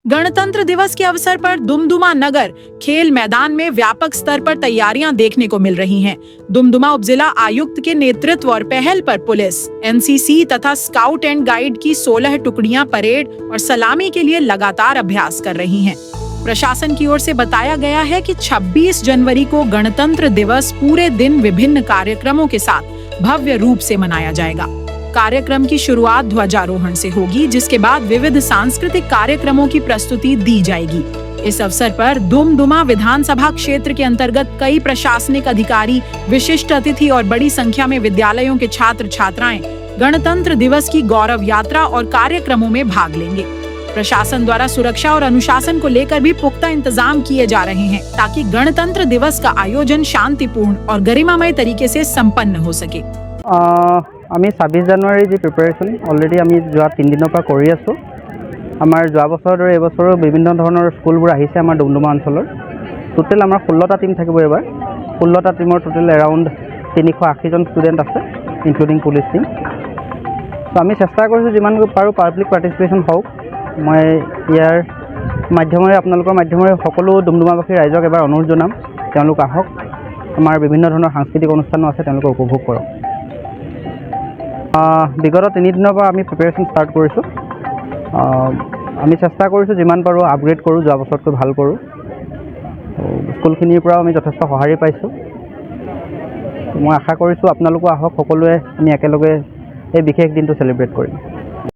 गणतंत्र दिवस के अवसर पर दुमदुमा नगर खेल मैदान में व्यापक स्तर पर तैयारियां देखने को मिल रही हैं। दुमदुमा उपजिला आयुक्त के नेतृत्व और पहल पर पुलिस, एनसीसी तथा स्काउट एंड गाइड की 16 टुकड़ियां परेड और सलामी के लिए लगातार अभ्यास कर रही हैं। प्रशासन की ओर से बताया गया है कि 26 जनवरी को गणतंत्र दिवस पूरे दिन विभिन्न कार्यक्रमों के साथ भव्य रूप से मनाया जाएगा। कार्यक्रम की शुरुआत ध्वजारोहण से होगी, जिसके बाद विविध सांस्कृतिक कार्यक्रमों की प्रस्तुति दी जाएगी। इस अवसर पर दुमदुमा विधानसभा क्षेत्र के अंतर्गत कई प्रशासनिक अधिकारी, विशिष्ट अतिथि और बड़ी संख्या में विद्यालयों के छात्र छात्राएं गणतंत्र दिवस की गौरव यात्रा और कार्यक्रमों में भाग लेंगे। प्रशासन द्वारा सुरक्षा और अनुशासन को लेकर भी पुख्ता इंतजाम किए जा रहे हैं, ताकि गणतंत्र दिवस का आयोजन शांतिपूर्ण और गरिमामय तरीके से संपन्न हो सके। আমি 26 জানুৱাৰী যি প্ৰিপাৰেশ্যন অলৰেডি আমি যোৱা 3 দিনৰ পৰা কৰি আছোঁ। আমাৰ যোৱা বছৰৰ দৰে এইবছৰো বিভিন্ন ধৰণৰ স্কুলবোৰ আহিছে আমাৰ ডুমডুমা অঞ্চলৰ। টোটেল আমাৰ 16টা টিম থাকিব এবাৰ। 16টা টিমৰ টোটেল এৰাউণ্ড 380জন ষ্টুডেণ্ট আছে, ইনক্লুডিং পুলিচ টিম। তো আমি চেষ্টা কৰিছোঁ যিমান পাৰোঁ পাব্লিক পাৰ্টিচিপেশ্যন হওক। মই ইয়াৰ মাধ্যমেৰে আপোনালোকৰ মাধ্যমেৰে সকলো ডুমডুমাবাসী ৰাইজক এবাৰ অনুৰোধ জনাম, তেওঁলোক আহক। আমাৰ বিভিন্ন ধৰণৰ সাংস্কৃতিক অনুষ্ঠানো আছে, তেওঁলোকে উপভোগ কৰক। বিগত 3 দিনৰ পৰা আমি প্ৰিপাৰেশ্যন ষ্টাৰ্ট কৰিছোঁ। আমি চেষ্টা কৰিছোঁ যিমান পাৰোঁ আপগ্ৰেড কৰোঁ, যোৱা বছৰতকৈ ভাল কৰোঁ। স্কুলখিনিৰ পৰাও আমি যথেষ্ট সঁহাৰি পাইছোঁ। মই আশা কৰিছোঁ আপোনালোকো আহক, সকলোৱে আমি একেলগে এই বিশেষ দিনটো চেলিব্ৰেট কৰিম।